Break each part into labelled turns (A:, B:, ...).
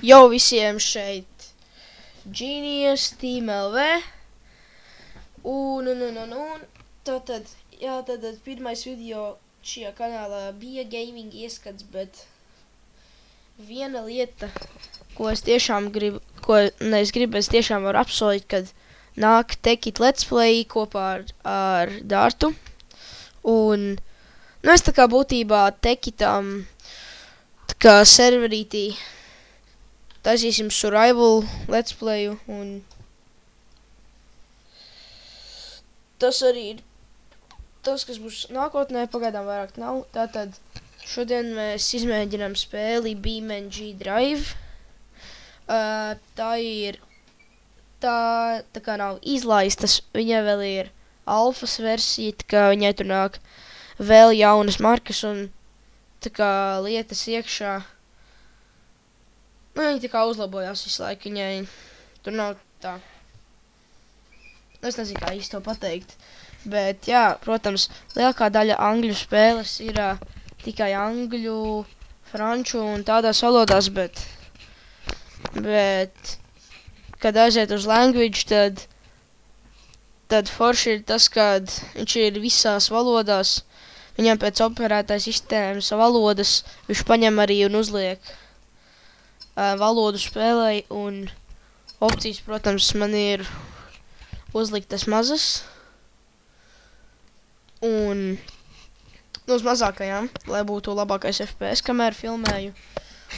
A: Jau visiem šeit Genius Team LV un tātad pirmais video šajā kanālā bija gaming ieskats, bet viena lieta, es tiešām varu apsolīt, kad nāk Tekit Let's Play kopā ar Dārtu, un es tā kā būtībā Tekitam tā kā serverītī taisīsim survival Let's Playu, un tas arī ir tas, kas būs nākotnē, pagaidām vairāk nav. Tātad šodien mēs izmēģinām spēli BeamNG Drive. Tā kā nav izlaistas, viņai vēl ir alfas versija, tā kā viņai tur nāk vēl jaunas markas un tā kā lietas iekšā. Viņa tā kā uzlabojās visu laiku, viņai tur nav tā. Es nezinu, kā īsti to pateikt. Bet, jā, protams, lielākā daļa angļu spēles ir tikai angļu, franču un tādās valodās, bet kad aiziet uz language, tad forši ir tas, kad viņš ir visās valodās. Viņam pēc operētājas sistēmas valodas viņš paņem arī un uzliek valodu spēlei, un opcijas, protams, man ir uzliktas mazas. Un uz mazākajām, lai būtu labākais FPS, kamēr filmēju.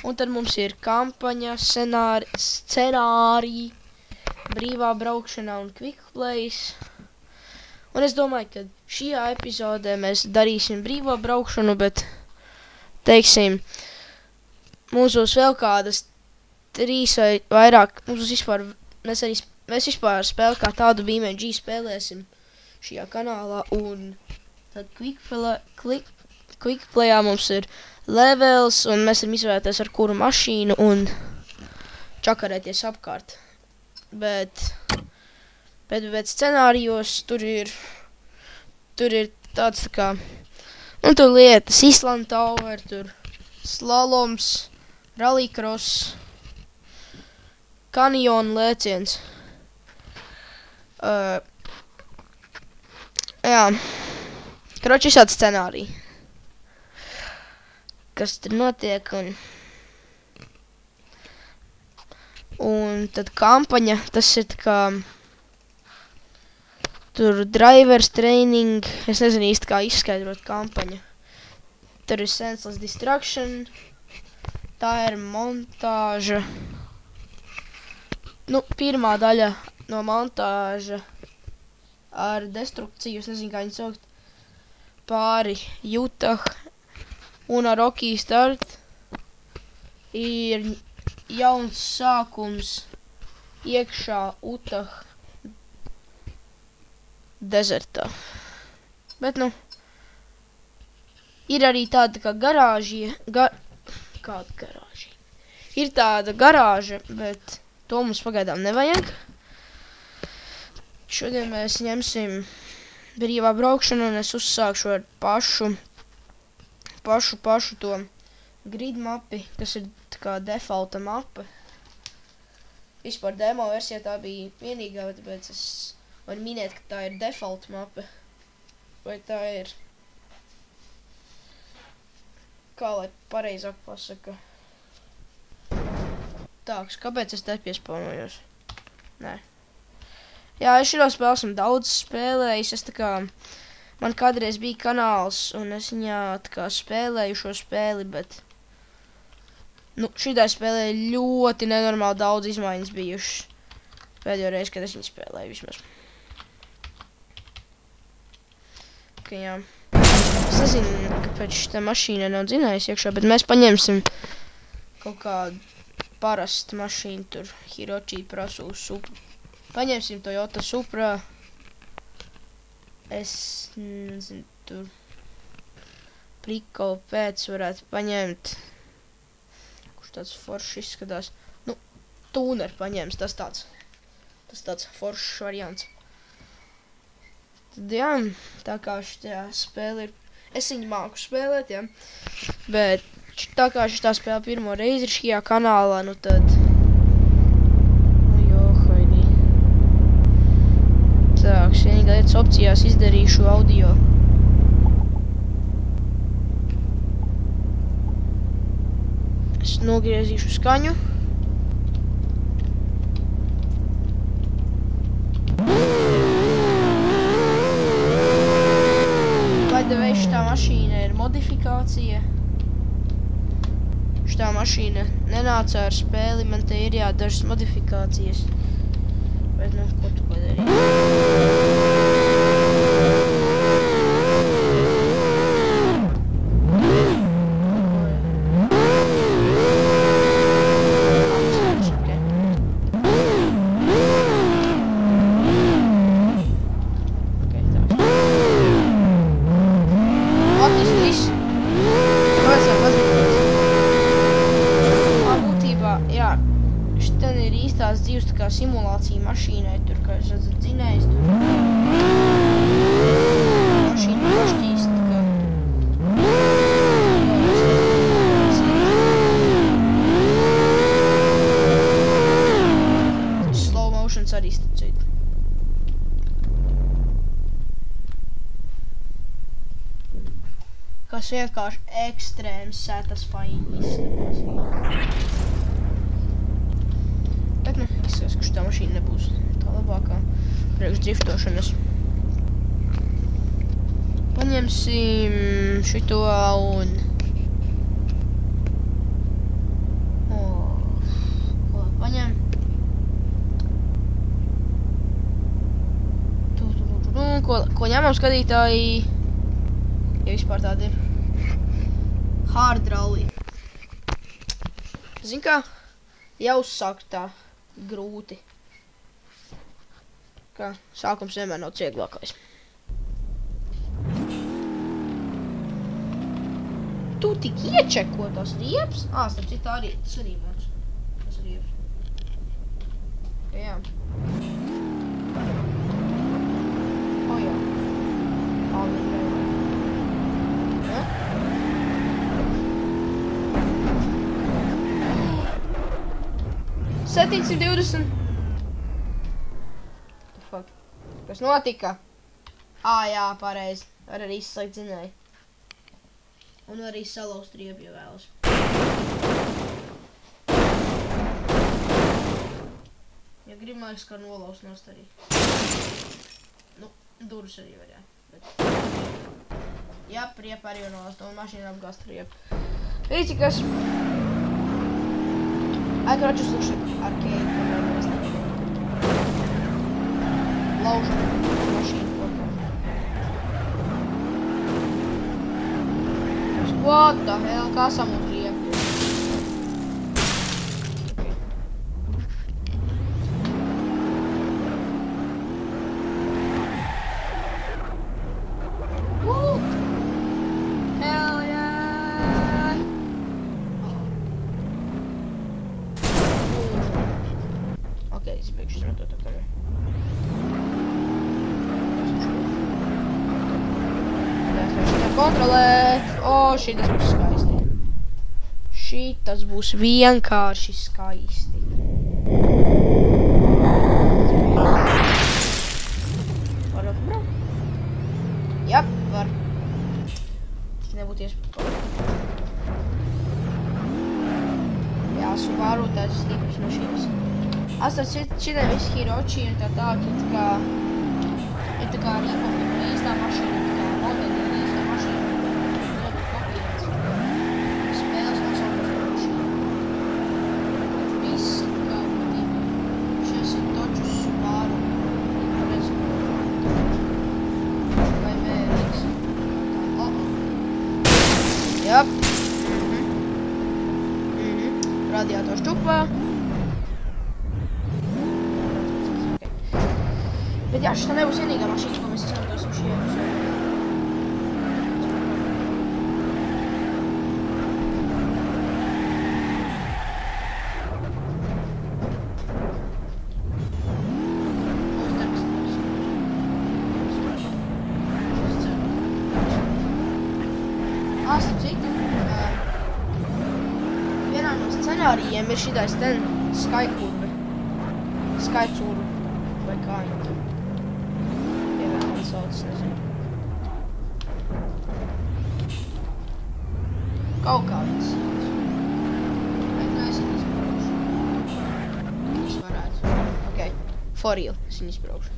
A: Un tad mums ir kampaņa, scenāriji, brīvā braukšana un quick plays. Un es domāju, ka šajā epizodē mēs darīsim brīvā braukšanu, bet, teiksim, mums būs vēl kādas 3 vai vairāk, mēs vispār spēli kā tādu BeamNG spēlēsim šajā kanālā, un tad quick playā mums ir levels, un mēs varam izvēlēties ar kuru mašīnu un čakarēties apkārt. Bet scenārijos tur ir tāds tā kā, tur lietas, Island Tower, tur slaloms, rallycross, kanjona lēciens. Jā, kroči šādi scenāriji, kas tur notiek, un tad kampaņa, tas ir tā kā tur drivers training, es nezinu īsti kā izskaidrot kampaņu. Tur ir senseless destruction, tā ir montāža, pirmā daļa no montāža ar destrukciju, es nezinu kā viņu saukt, pāri Utah, un ar Rocky Start ir jauns sākums iekšā Utah dezertā. Bet, ir arī tāda kā garāžie, kāda garāžie? Ir tāda garāža, bet to mums pagaidām nevajag. Šodien mēs ņemsim brīvā braukšanu, un es uzsākšu ar pašu to grid mapi, kas ir tā kā defaulta mapa. Vispār demo versijā tā bija vienīgā, tāpēc es varu minēt, ka tā ir default mapa. Vai tā ir, kā lai pareizāk pasaka. Tāks, kāpēc es te piespaunojos? Nē. Jā, es šito spēli esmu daudz spēlējis, man kādreiz bija kanāls, un es viņā tā kā spēlēju šo spēli, bet, šitai spēlē ļoti nenormāli daudz izmaiņas bijušas pēdējo reizi, kad es viņu spēlēju vismaz. Ok, jā. Es nezinu, kāpēc šitā mašīnā nav dzinējis iekšā, bet mēs paņemsim kaut kādu parastu mašīnu, tur Hirochi prasu Supra. Paņemsim Toyota Supra. Es nezinu, tur prikolu pēc varētu paņemt. Kurš tāds foršs izskatās? Tuner paņems, tas tāds foršs variants. Tad jā, tā kā šitā spēle ir, es viņu māku spēlēt, jā, bet Tā kā šitā spēle pirmo reizi ir šajā kanālā, nu tad... Jo, haidī. Tā, vienīgā lietas opcijās izdarīšu audio. Es nogriezīšu skaņu. Vai šitā mašīna ir modifikācija? Šitā mašīna nenāca ar spēli, man te ir dažas modifikācijas. Bet, nu, ko tu padarīji? Tās dzīves tā kā simulācija mašīnai, tur, kā es redzu, dzinējis, tur mašīna pašķīst, tā kā slow motions arī stacīt. Kas vienkārši ekstrēms satisfying izskatās. Bet, nu, izskatās, ka šitā mašīna nebūs tā labākā priekš driftošanas. Paņemsim šito un... Ko paņem? Ko ņemam skatītāji? Ja vispār tāda ir. Hard rally. Zin kā? Jau sāk tā grūti. Kā sākums vienmēr nav vieglākais. Tu tik iečeko tos riepas? Starp citu arī, tas arī mums. Tas riepas. Jā. O jā. Ja? 720. Fuck. Kas notika? Jā, pareizi. Var arī izslēgt zinēju. Un arī salauzt riepu, ja vēlas. Ja grib, man liekas, ka nolaust nost arī. Nu, durus arī var, jā. Bet... Jā, riepa arī var nolaust, un mašīna apgāst riepu. Rīci, kas... I короче, слушай, аркейд, лауžu mašīnu kopā. What the hell, kā samūt riepu? Hell yeah! Ok, izbeigšu izmantot to kameru. Kontrolēt. Šitas būs skaisti. Šitas būs vienkārši skaisti. Var atbraukt? Jā, var. Tas nebūtu iespēja. Jā, Subaru tās stipras mašīnas. Astāds šitai visi Hiroči un tā kā rīpofilma īstā mašīna, tā kā modeļa īstā mašīna. Nebūt kopīrēts. Spēles nosaukas par mašīnu. Viss kā patīk. Šies ir Dodge Subaru. Vai mērīgs. Jop. Radiātors čupā. Bet jā, šitā nebūs vienīgā mašīna, ko mēs izmantosim šajā epizodē. Starp citu, Scenārijiem ir šitais ten Skykurve. Skycurve. Vai kā viņa tur. Piemēram, man sauc, nezinu. Kaut kā viņas sauc. Bet nu es viņu izbraukšu. Es varētu. Ok. For real. Es viņu izbraukšu.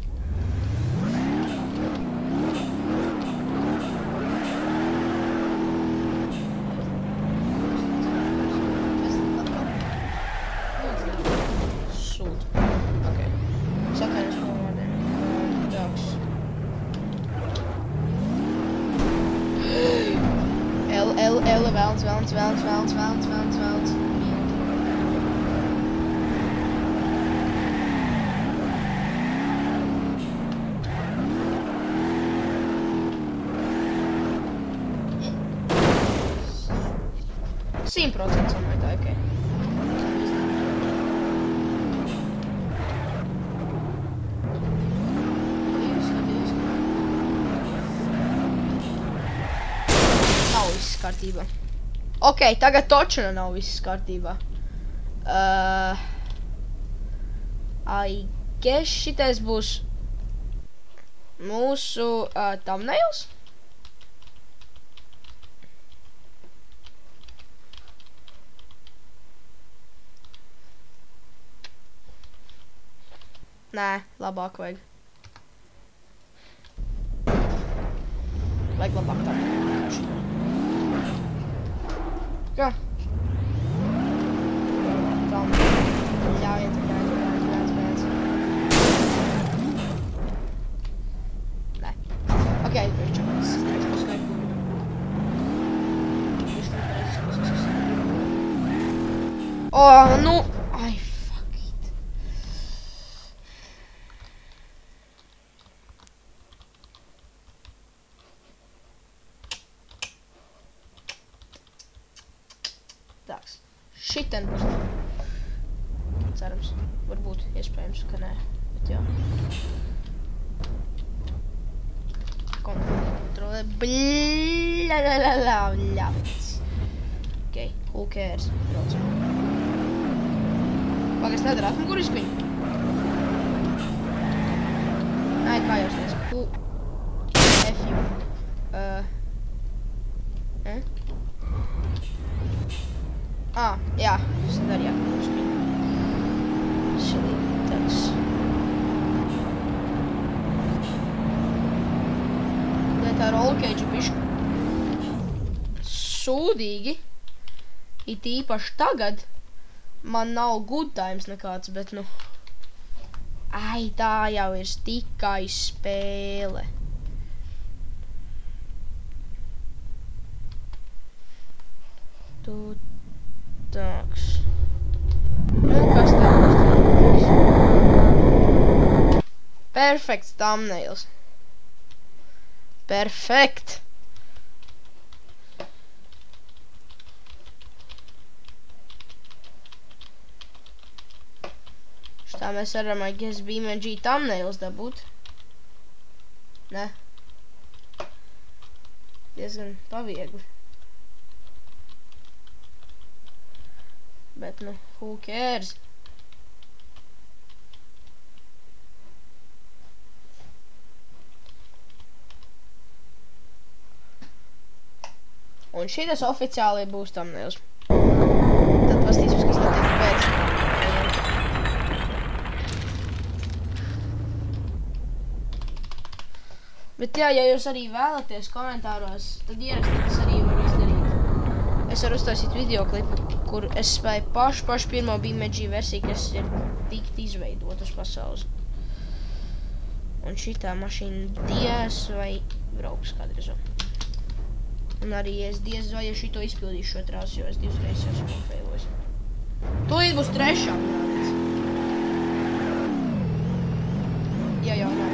A: Velns. Simtprocents domāju tā, ok. Nav viss kārtībā. Ok, tagad točana nav viss kārtībā. I guess šitais būs mūsu thumbnails. Nē, labāk vajag. Vajag labāk tā. Kā? Tam. Ļaujiet. Nē. Ok, priekšākas. O, nu. Ai, fuck it. Tāks. Šiten būs. Cerams. Varbūt, iespējams, ka nē. Bet jā. Kontrolē. Bļāvits. Ok, who cares? Braucam. Pagas nedara atmugurisku viņu? Nē, kā jau es teicu. Who? F you. Jā, es nedarīju atmugurisku viņu. Sliktāks. Tā rollcage bišķi sūdīgi. It īpaši tagad man nav good times nekāds, bet nu. Ai, tā jau ir tikai spēle. Tu tāks. Nu, kas tev būs? Perfekts thumbnails. Perfekt! Šitā mēs varam, I guess, BMG thumbnails dabūt. Ne? Diezgan paviegli. Bet, nu, who cares? Un šitas oficiāli būs thumbnails. Tad pastīsimies, kas notiek pēc. Bet jā, ja jūs arī vēlaties komentāros, tad ierakstīt, es arī varu izdarīt. Es varu uztaisīt videoklipu, kur es spēju pašu pirmo BMG versiju, kas ir tikt izveidot uz pasaules. Un šitā mašīna diez vai brauks kādreiz. Un arī es diez vai šito izpildīšu šo trāsu, jo es divas reizes esmu nofeilojis. Tūlīt būs trešā. Ja jau nav.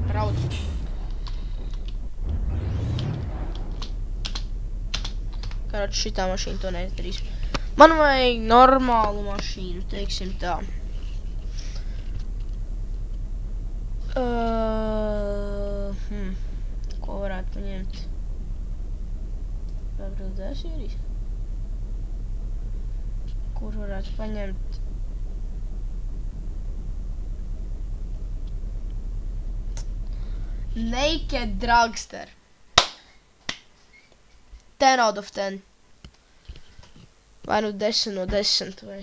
A: Brauc. Karoči, šitā mašīna to neizdarīs. Man vajag normālu mašīnu, teiksim tā. Ko varētu paņemt papildus ierīs. Kur varētu paņemt? Naked Dragster. 10 out of 10. Vai nu 10 no 10, vai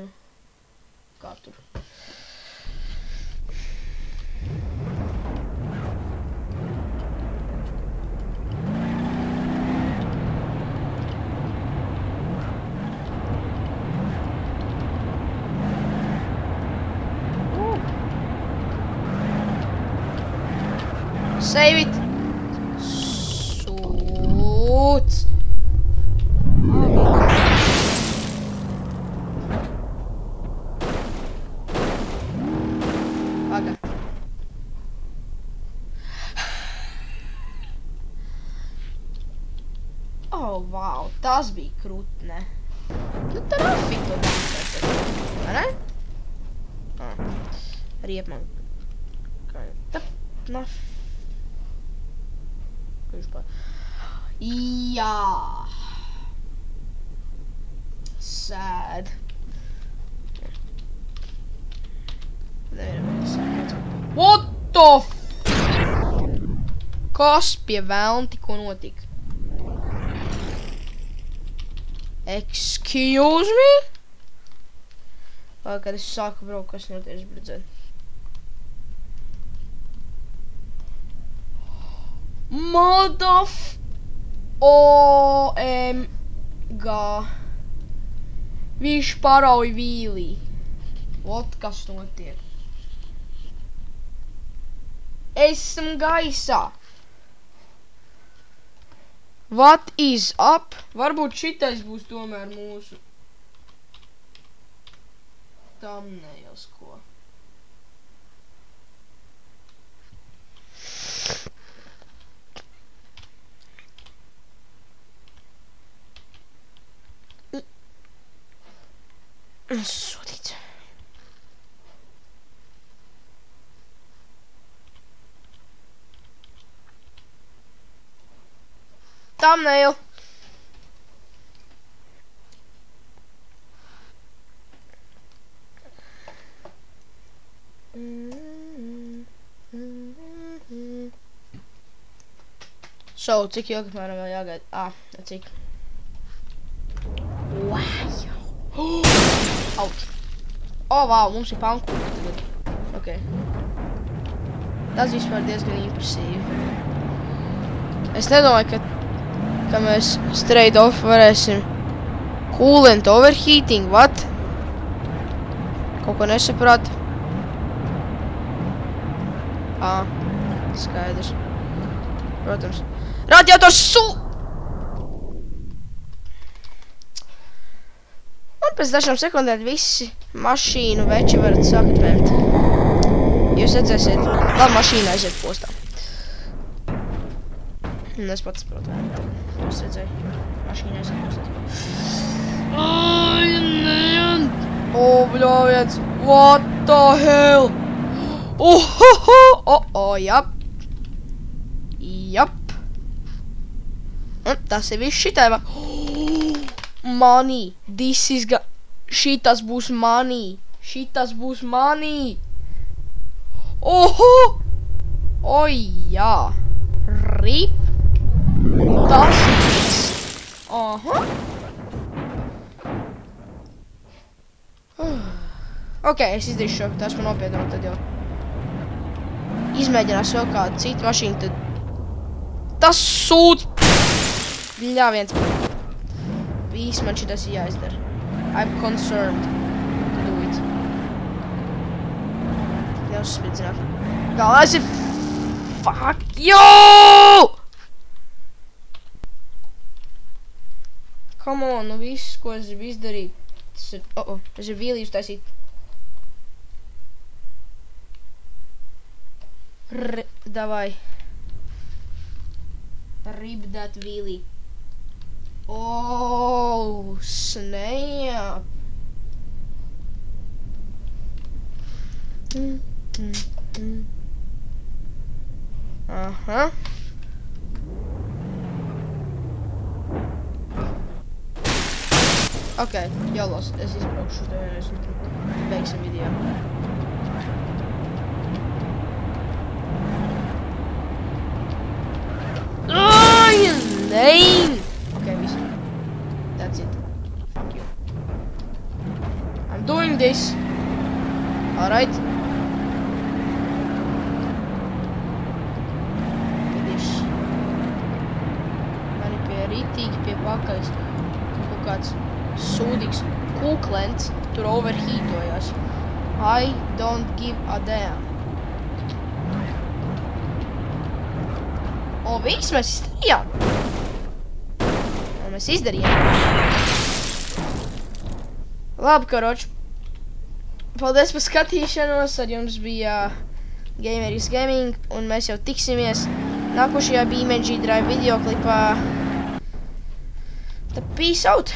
A: nu kā tur. Save it! Sūts! Paga. Oh, wow, tas bija krutne. Nu, tā rafīgi to dansēt. Vai ne? Riep man. Tap, naf. Jā. Sad. What the f... Kas pie velna tikko notika? Excuse me? Vai, kad es sāku braukt, kas notiek bredzēt? Motherf... OMG. Viņš parauj vīlī. Ot, kas notiek? Esam gaisā. What is up? Varbūt šitais būs tomēr mūsu thumbnails, ko. Sodīt. Thumbnail. So, cik ilgi apmēram vēl jāgaida? Cik? Wow! Out. Oh, wow, mums ir pankūki tagad. Ok. Tas vispār diezgan impresīvi. Es nedomāju, ka mēs straight off varēsim coolant overheating, what? Kaut ko nesapratu. Skaidrs. Protams. Radiators Un pēc dažām sekundēm visi mašīnu veči varat sākt vēmt. Jūs redzēsiet, labi mašīna aiziet postā. Un es pats saprotu vēmt. Jūs redzēju, mašīna aiziet postā. Bļāviens, what the hell? Jap. Jap. Un tas ir viss šitai va. Money. This is šitas būs money. Šitas būs money. Jā. Rip. Tas ir viss. Ok, es izdarīšu šo, tas man nopietnāk tad jau. Izmēģinās vēl kādu citu mašīnu, tad... Tas sūds! Bļāviens. Viss man šitas ir jāizdara. I'm concerned to do it. Neuzspridzināt. Galvenais ir... Fuck you! Come on, nu viss, ko es gribu izdarīt. Tas ir... Es gribu vīlī uztaisīt. Davai. Rip that wheelie. Oh, snap. Aha. Ok, jālos, es izbraukšu uz tevienais un tad beigsim video. Ai, nein! Ok, viss. That's it. Fuck you. I'm doing this. Alright. Tad ir mani rītīgi pie pakaļas. Kaut kāds sūdīgs kūklents tur overheatojās. I don't give a damn. O, viss mēs izdarījām. O, mēs izdarījām. Labi, karoči. Paldies par skatīšanos. Ar jums bija Gameris Gaming. Un mēs jau tiksimies nākošajā BeamNG Drive videoklipā. Tad peace out!